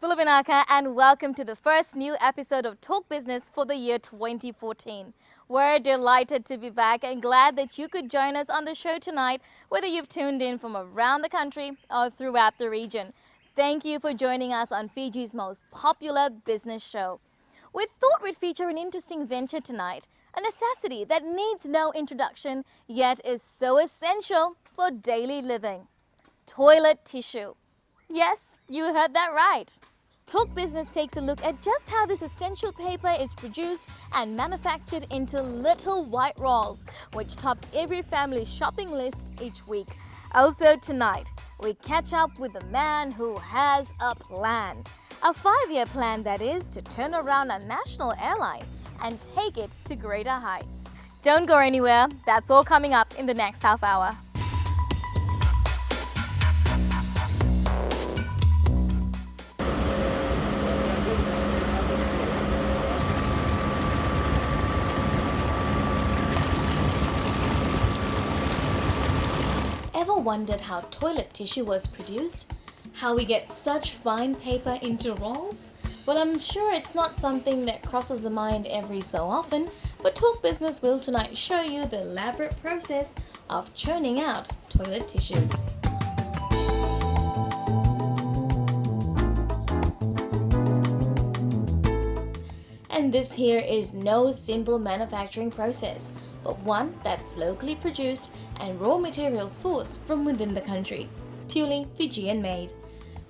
Pulavinaka, and welcome to the first new episode of Talk Business for the year 2014. We're delighted to be back and glad that you could join us on the show tonight, whether you've tuned in from around the country or throughout the region. Thank you for joining us on Fiji's most popular business show. We thought we'd feature an interesting venture tonight, a necessity that needs no introduction, yet is so essential for daily living. Toilet tissue. Yes, you heard that right. Talk Business takes a look at just how this essential paper is produced and manufactured into little white rolls, which tops every family's shopping list each week. Also tonight, we catch up with a man who has a plan. A 5-year plan, that is, to turn around a national airline and take it to greater heights. Don't go anywhere, that's all coming up in the next half hour. Ever wondered how toilet tissue was produced? How we get such fine paper into rolls? Well, I'm sure it's not something that crosses the mind every so often, but Talk Business will tonight show you the elaborate process of churning out toilet tissues. And this here is no simple manufacturing process, but one that's locally produced and raw materials sourced from within the country, purely Fijian made.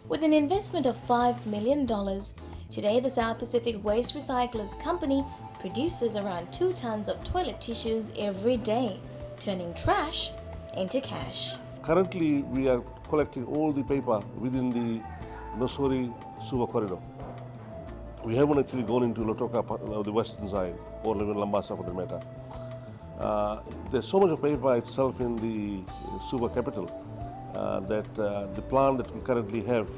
With an investment of $5 million, today the South Pacific Waste Recyclers Company produces around 2 tons of toilet tissues every day, turning trash into cash. Currently, we are collecting all the paper within the Nosori Suva corridor. We haven't actually gone into Lotoka, the western side, or even Lambasa for the matter. There's so much of paper itself in the Suva capital that the plant that we currently have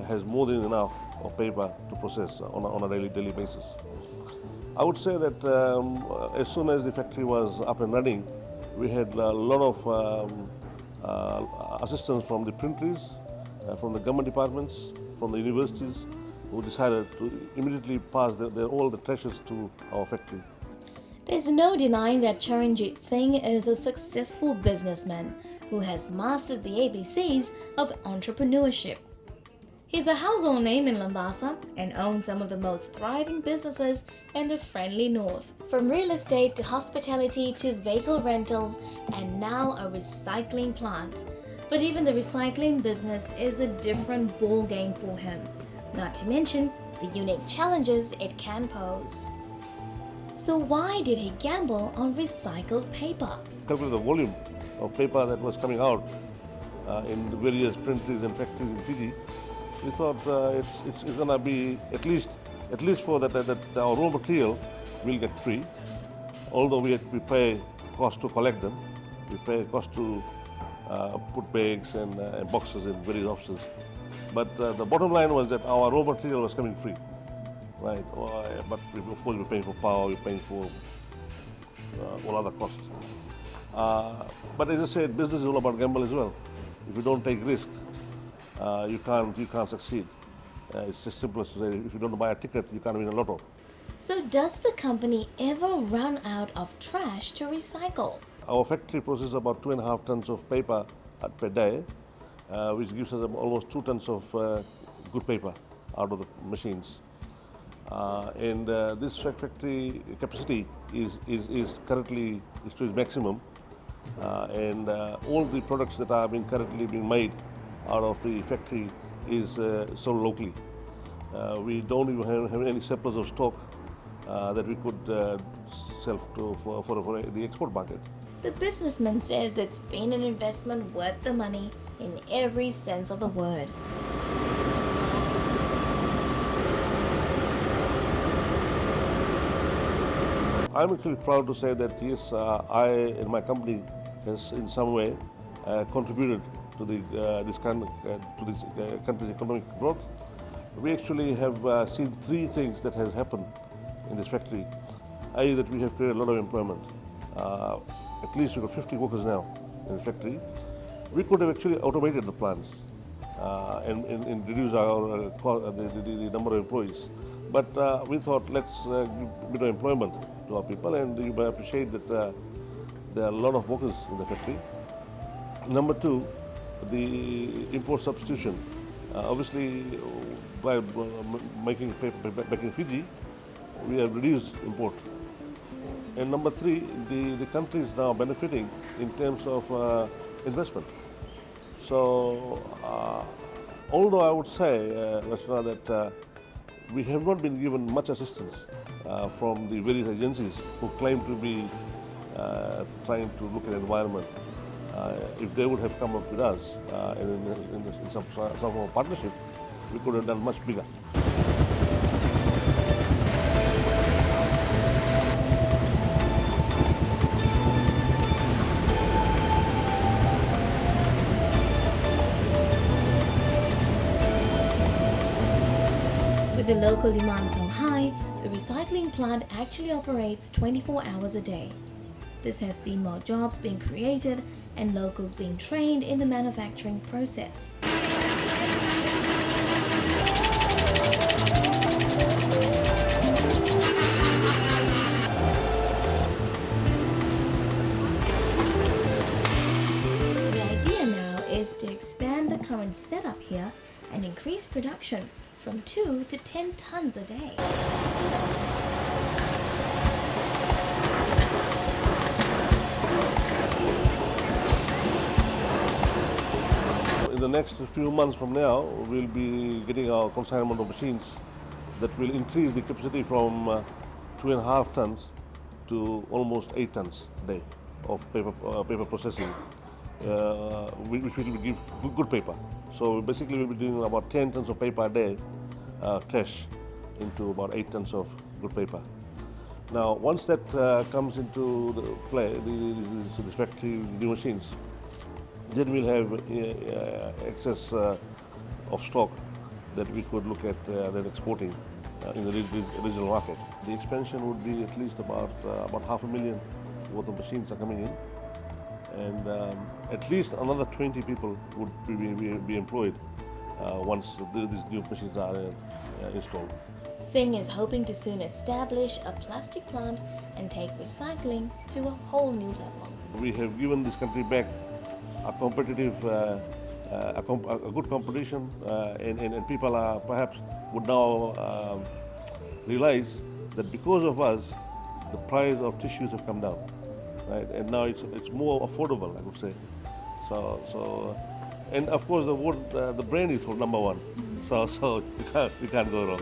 has more than enough of paper to process on a daily basis. I would say that as soon as the factory was up and running, we had a lot of assistance from the printers, from the government departments, from the universities, who decided to immediately pass all the treasures to our factory. There's no denying that Charanjit Singh is a successful businessman who has mastered the ABCs of entrepreneurship. He's a household name in Lambasa and owns some of the most thriving businesses in the friendly north. From real estate to hospitality to vehicle rentals and now a recycling plant. But even the recycling business is a different ball game for him, not to mention the unique challenges it can pose. So why did he gamble on recycled paper? Calculate the volume of paper that was coming out in the various printers and factories in Fiji. We thought it's going to be at least for that our raw material will get free. Although we pay cost to collect them, we pay cost to put bags and boxes in various offices. But the bottom line was that our raw material was coming free. Right, but of course we're paying for power, we're paying for all other costs. But as I said, business is all about gamble as well. If you don't take risk, you can't succeed. It's just simple as to say, if you don't buy a ticket, you can't win a lotto. So does the company ever run out of trash to recycle? Our factory processes about 2.5 tons of paper per day, which gives us almost 2 tons of good paper out of the machines. And this factory capacity is currently to its maximum, and all the products that are currently being made out of the factory is sold locally. We don't even have any surplus of stock that we could sell for the export market. The businessman says it's been an investment worth the money in every sense of the word. I'm actually proud to say that yes, I and my company has in some way contributed to this country's economic growth. We actually have seen 3 things that has happened in this factory. i.e. that we have created a lot of employment. At least we've got 50 workers now in the factory. We could have actually automated the plants and reduce our the number of employees. But we thought let's give a bit of employment to our people, and you may appreciate that there are a lot of workers in the factory. Number two, the import substitution. Obviously, by making paper back in Fiji, we have reduced import. And number three, the country is now benefiting in terms of investment. So, although I would say, Rachna, that we have not been given much assistance from the various agencies who claim to be trying to look at the environment. If they would have come up with us in some sort of partnership, we could have done much bigger. With the local demand so high, the recycling plant actually operates 24 hours a day. This has seen more jobs being created and locals being trained in the manufacturing process. The idea now is to expand the current setup here and increase production from 2 to 10 tons a day. In the next few months from now, we'll be getting our consignment of machines that will increase the capacity from 2.5 tons to almost 8 tons a day of paper processing, which will give good paper. So basically we'll be doing about 10 tons of paper a day, trash into about 8 tons of good paper. Now once that comes into the play, the factory, new machines, then we'll have excess of stock that we could look at then exporting in the regional market. The expansion would be at least about 500,000 worth of machines are coming in, and at least another 20 people would be employed once these new machines are installed. Singh is hoping to soon establish a plastic plant and take recycling to a whole new level. We have given this country back a competitive, a good competition, and people are perhaps would now realize that because of us, the price of tissues have come down, right? And now it's more affordable, I would say. So, and of course the brand is for number one. So we can't go wrong.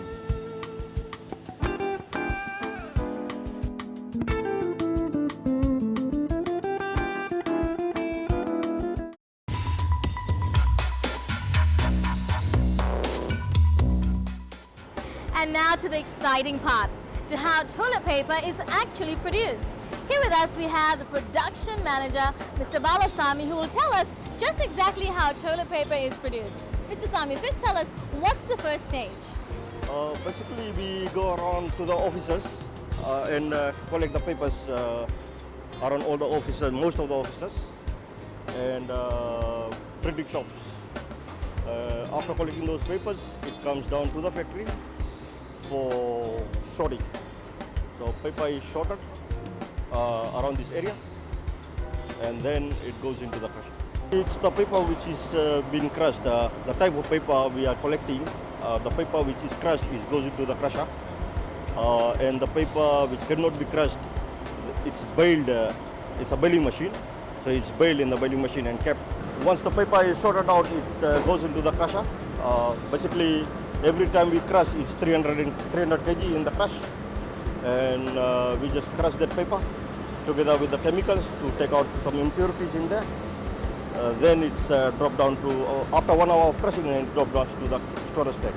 And now to the exciting part, to how toilet paper is actually produced. Here with us we have the production manager, Mr. Balasamy, who will tell us just exactly how toilet paper is produced. Mr. Samy, first tell us, what's the first stage? Basically, we go around to the offices and collect the papers around all the offices, most of the offices, and printing shops. After collecting those papers, it comes down to the factory for sorting. So paper is sorted around this area, and then it goes into the crusher. It's the paper which is being crushed. The type of paper we are collecting, the paper which is crushed goes into the crusher, and the paper which cannot be crushed, it's baled. It's a baling machine, so it's baled in the baling machine and kept. Once the paper is sorted out, it goes into the crusher. Basically, every time we crush, it's 300 kg in the crush, and we just crush that paper together with the chemicals to take out some impurities in there. Then it's dropped down to, after 1 hour of crushing, and it dropped down to the storage tank.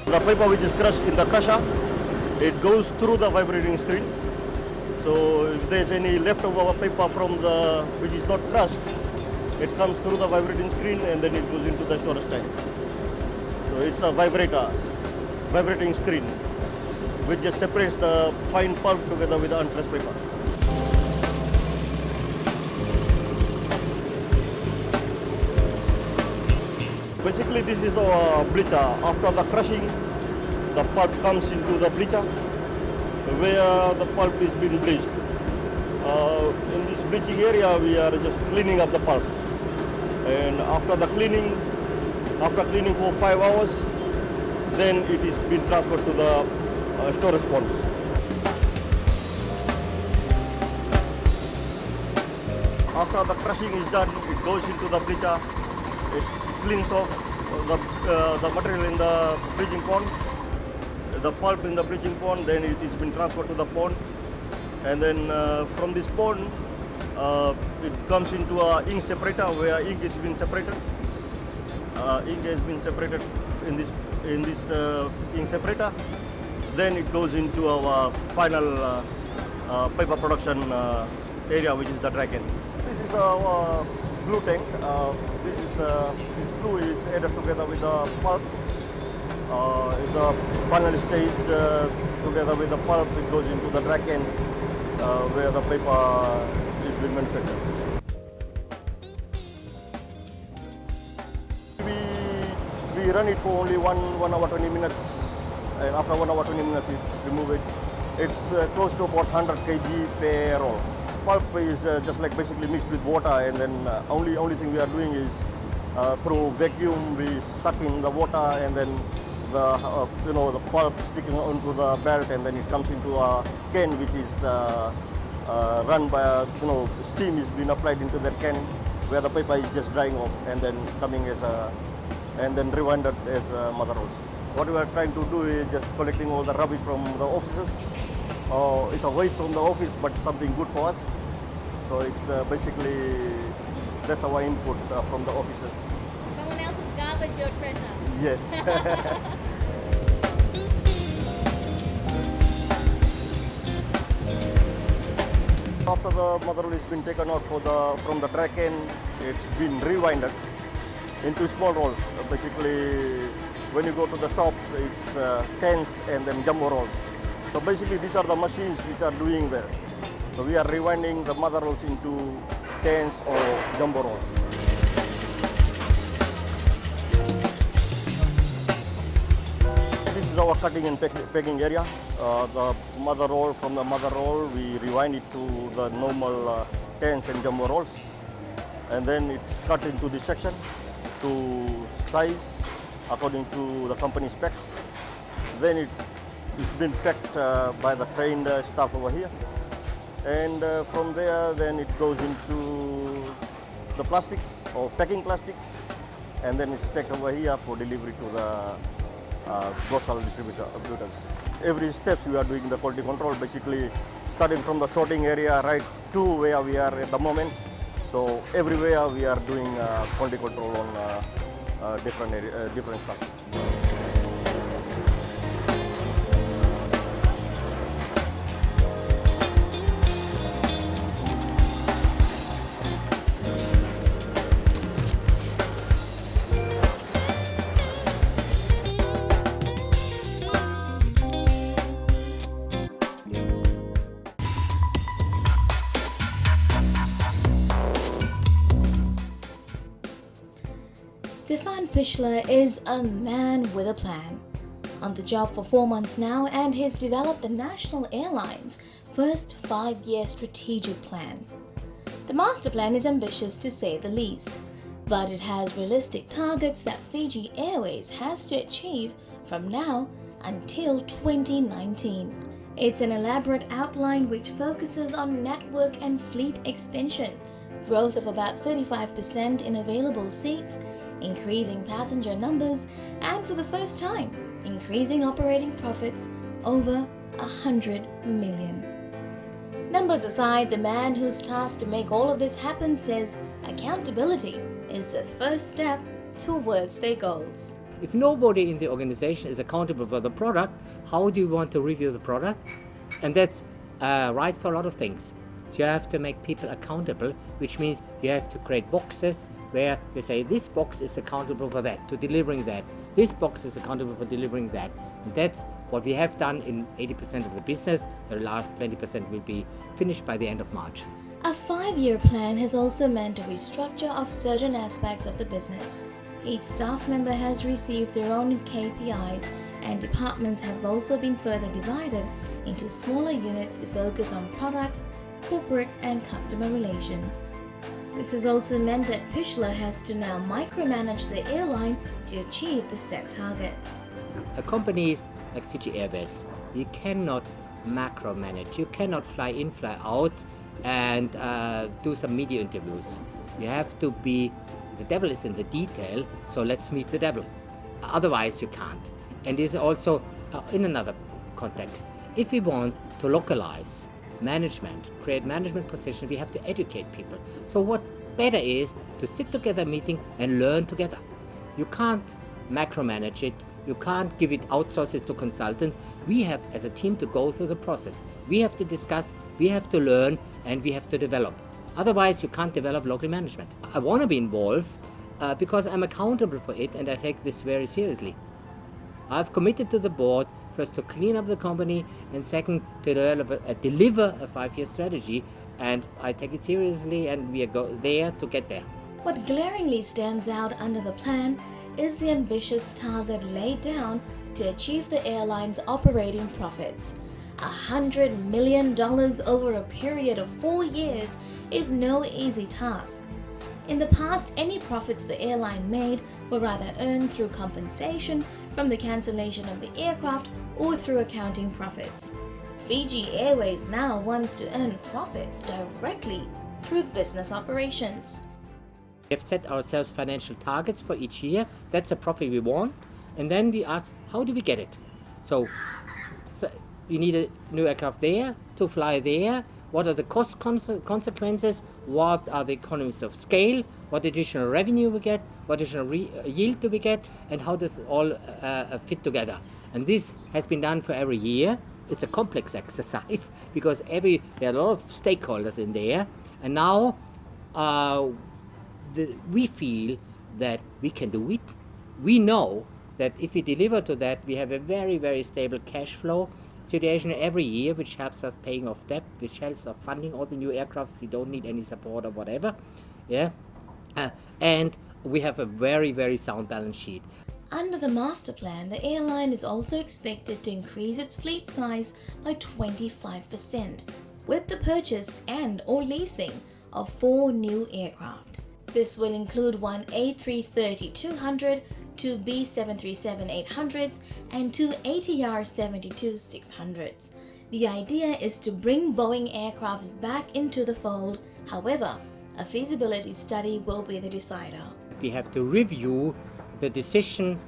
The paper which is crushed in the crusher, it goes through the vibrating screen. So if there's any leftover paper from which is not crushed, it comes through the vibrating screen and then it goes into the storage tank. So it's a vibrating screen. which just separates the fine pulp together with the unpressed paper. Basically, this is our bleacher. After the crushing, the pulp comes into the bleacher, where the pulp is being bleached. In this bleaching area, we are just cleaning up the pulp. And after cleaning for 5 hours, then it is being transferred to the storage ponds. After the crushing is done, it goes into the bleacher. It cleans off the material in the bleaching pond, the pulp in the bleaching pond, then it is been transferred to the pond. And then from this pond, it comes into a ink separator where ink is being separated. Ink has been separated in this ink separator. Then it goes into our final paper production area, which is the dragon. This is our glue tank. This glue is added together with the pulp. It's a final stage together with the pulp. It goes into the dragon where the paper is being manufactured. We run it for only 1 hour 20 minutes, and after 1 hour 20 minutes, we remove it. It's close to about 100 kg per roll. Pulp is just like basically mixed with water, and then only thing we are doing is through vacuum we suck in the water, and then the pulp sticking onto the belt, and then it comes into a can which is run by steam is being applied into that can, where the paper is just drying off and then coming as and then rewinded as mother rolls. What we are trying to do is just collecting all the rubbish from the offices. It's a waste from the office, but something good for us. So it's basically that's our input from the offices. Someone else's garbage, your treasure. Yes. After the mother roll has been taken out from the dry can, it's been rewinded into small rolls. Basically, when you go to the shops, it's tens and then jumbo rolls. So basically, these are the machines which are doing that. So we are rewinding the mother rolls into tens or jumbo rolls. This is our cutting and packing area. The mother roll, from the mother roll, we rewind it to the normal tens and jumbo rolls. And then it's cut into this section to size according to the company specs. Then it's been packed by the trained staff over here. And from there, then it goes into the plastics or packing plastics. And then it's taken over here for delivery to the grocery distributors. Every step we are doing the quality control, basically starting from the sorting area right to where we are at the moment. So everywhere we are doing quality control on different stuff. Stefan Pichler is a man with a plan. On the job for 4 months now, and he's developed the national airline's first 5-year strategic plan. The master plan is ambitious to say the least, but it has realistic targets that Fiji Airways has to achieve from now until 2019. It's an elaborate outline which focuses on network and fleet expansion, growth of about 35% in available seats, increasing passenger numbers, and for the first time, increasing operating profits over 100 million. Numbers aside, the man who's tasked to make all of this happen says accountability is the first step towards their goals. If nobody in the organization is accountable for the product, how do you want to review the product? And that's right for a lot of things. You have to make people accountable, which means you have to create boxes where you say this box is accountable for that, to delivering that. This box is accountable for delivering that. And that's what we have done in 80% of the business. The last 20% will be finished by the end of March. A 5-year plan has also meant a restructure of certain aspects of the business. Each staff member has received their own KPIs, and departments have also been further divided into smaller units to focus on products, corporate and customer relations. This has also meant that Pishla has to now micromanage the airline to achieve the set targets. A company like Fiji Airways, you cannot macromanage. You cannot fly in, fly out, and do some media interviews. You have to be, the devil is in the detail, so let's meet the devil. Otherwise you can't. And this is also in another context. If we want to localize management, create management positions, we have to educate people. So what better is to sit together meeting and learn together. You can't macromanage it. You can't give it, outsource it to consultants. We have, as a team, to go through the process. We have to discuss, we have to learn, and we have to develop. Otherwise, you can't develop local management. I want to be involved because I'm accountable for it, and I take this very seriously. I've committed to the board, first to clean up the company, and second to deliver a 5-year strategy, and I take it seriously, and we are there to get there. What glaringly stands out under the plan is the ambitious target laid down to achieve the airline's operating profits. $100 million over a period of 4 years is no easy task. In the past, any profits the airline made were either earned through compensation from the cancellation of the aircraft or through accounting profits. Fiji Airways now wants to earn profits directly through business operations. We have set ourselves financial targets for each year. That's a profit we want. And then we ask, how do we get it? So we need a new aircraft there, to fly there. What are the cost consequences? What are the economies of scale? What additional revenue we get? What additional yield do we get? And how does it all fit together? And this has been done for every year. It's a complex exercise because there are a lot of stakeholders in there. And now we feel that we can do it. We know that if we deliver to that, we have a very, very stable cash flow situation every year, which helps us paying off debt, which helps us funding all the new aircraft. We don't need any support or whatever. Yeah, and we have a very, very sound balance sheet. Under the master plan, the airline is also expected to increase its fleet size by 25%, with the purchase and/or leasing of 4 new aircraft. This will include one A330-200, 2 B737-800s, and 2 ATR 72-600s. The idea is to bring Boeing aircrafts back into the fold. However, a feasibility study will be the decider. We have to review the decision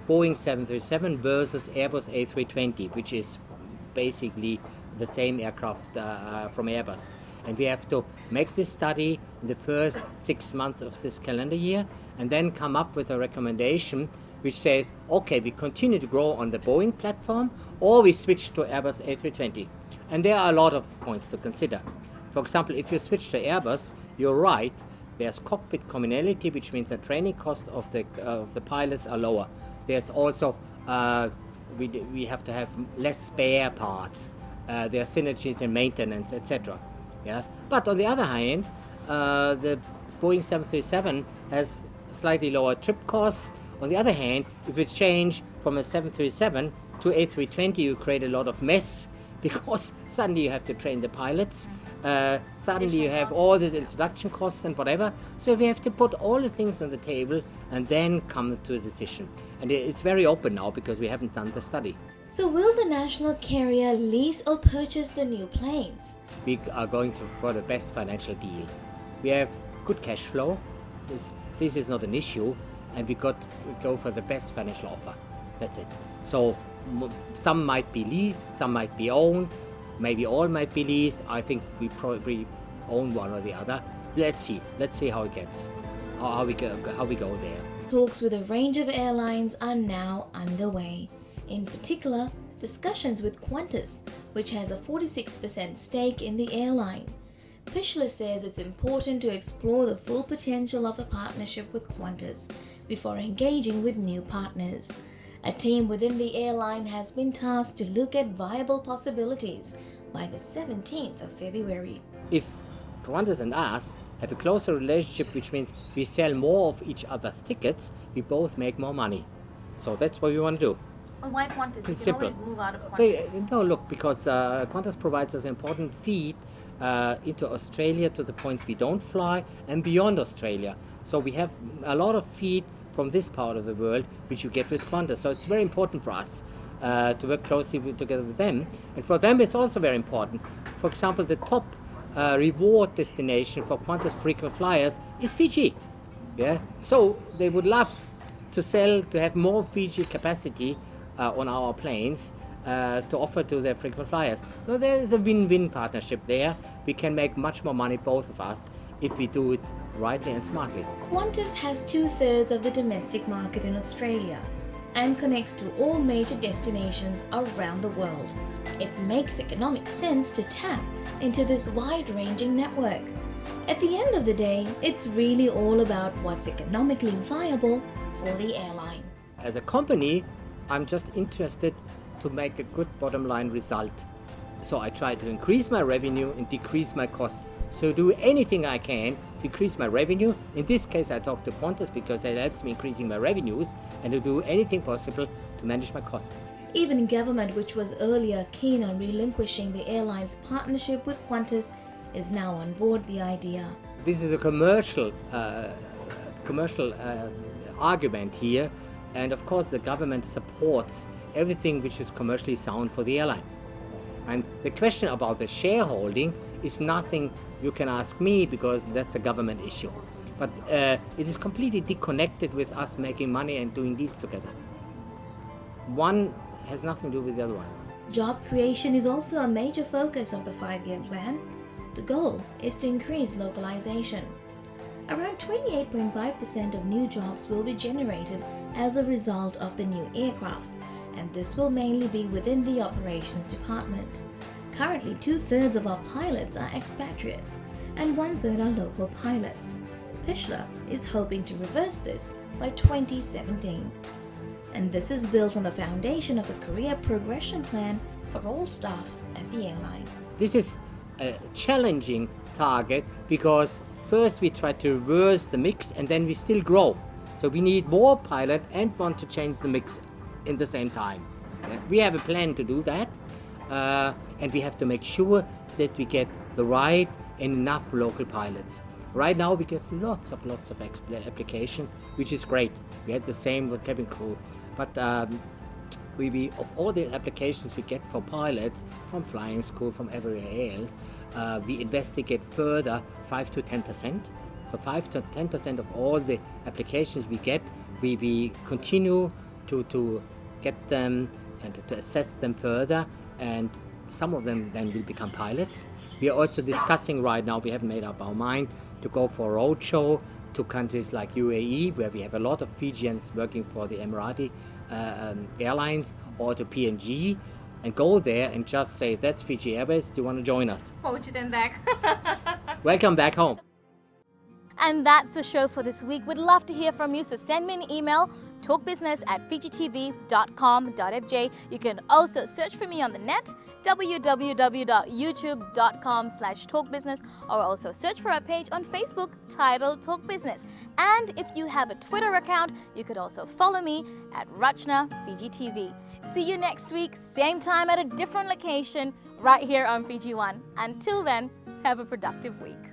Boeing 737 versus Airbus A320, which is basically the same aircraft from Airbus. And we have to make this study in the first 6 months of this calendar year and then come up with a recommendation which says, okay, we continue to grow on the Boeing platform or we switch to Airbus A320. And there are a lot of points to consider. For example, if you switch to Airbus, you're right, there's cockpit commonality, which means the training cost of the pilots are lower. There's also, we have to have less spare parts. There are synergies in maintenance, etc. Yeah? But on the other hand, the Boeing 737 has slightly lower trip costs. On the other hand, if you change from a 737 to A320, you create a lot of mess because suddenly you have to train the pilots. Suddenly you have all these introduction costs and whatever. So we have to put all the things on the table and then come to a decision. And it's very open now because we haven't done the study. So will the national carrier lease or purchase the new planes? We are going for the best financial deal. We have good cash flow. This is not an issue. And we go for the best financial offer. That's it. So some might be leased, some might be owned, maybe all might be leased. I think we probably own one or the other. Let's see how it gets, how we go there. Talks with a range of airlines are now underway. In particular, discussions with Qantas, which has a 46% stake in the airline. Pishla says it's important to explore the full potential of the partnership with Qantas before engaging with new partners. A team within the airline has been tasked to look at viable possibilities by the 17th of February. If Qantas and us have a closer relationship, which means we sell more of each other's tickets, we both make more money. So that's what we want to do. Well, why Qantas? Pretty simple. Move out of Qantas. No, look, because Qantas provides us an important feed into Australia to the points we don't fly and beyond Australia. So we have a lot of feed from this part of the world, which you get with Qantas. So it's very important for us to work closely together with them. And for them, it's also very important. For example, the top reward destination for Qantas frequent flyers is Fiji. Yeah, so they would love to have more Fiji capacity on our planes to offer to their frequent flyers. So there is a win-win partnership there. We can make much more money, both of us, if we do it rightly and smartly. Qantas has 2/3 of the domestic market in Australia and connects to all major destinations around the world. It makes economic sense to tap into this wide-ranging network. At the end of the day, it's really all about what's economically viable for the airline. As a company, I'm just interested to make a good bottom line result. So I try to increase my revenue and decrease my costs. So do anything I can to increase my revenue. In this case, I talk to Qantas because it helps me increasing my revenues, and to do anything possible to manage my costs. Even government, which was earlier keen on relinquishing the airline's partnership with Qantas, is now on board the idea. This is a commercial argument here, and of course the government supports everything which is commercially sound for the airline. And the question about the shareholding is nothing you can ask me, because that's a government issue. But it is completely disconnected with us making money and doing deals together. One has nothing to do with the other one. Job creation is also a major focus of the 5-year plan. The goal is to increase localization. Around 28.5% of new jobs will be generated as a result of the new aircrafts, and this will mainly be within the operations department. Currently, 2/3 of our pilots are expatriates and 1/3 are local pilots. Fischler is hoping to reverse this by 2017. And this is built on the foundation of a career progression plan for all staff at the airline. This is a challenging target because first we try to reverse the mix and then we still grow. So we need more pilot and want to change the mix in the same time. We have a plan to do that, and we have to make sure that we get the right and enough local pilots. Right now we get lots of applications, which is great. We had the same with cabin crew, but we of all the applications we get for pilots from flying school, from everywhere else, we investigate further 5 to 10%. So 5 to 10% of all the applications we get, we continue to get them and to assess them further, and some of them then will become pilots. We are also discussing right now, we haven't made up our mind, to go for a roadshow to countries like UAE, where we have a lot of Fijians working for the Emirati Airlines, or to PNG, and go there and just say, that's Fiji Airways, do you want to join us? Poach them back. Welcome back home. And that's the show for this week. We'd love to hear from you, so send me an email, talkbusiness@fijitv.com.fj. You can also search for me on the net, www.youtube.com/talkbusiness, or also search for our page on Facebook titled Talk Business. And if you have a Twitter account, you could also follow me at Rachna Fiji TV. See you next week, same time at a different location, right here on Fiji One. Until then, have a productive week.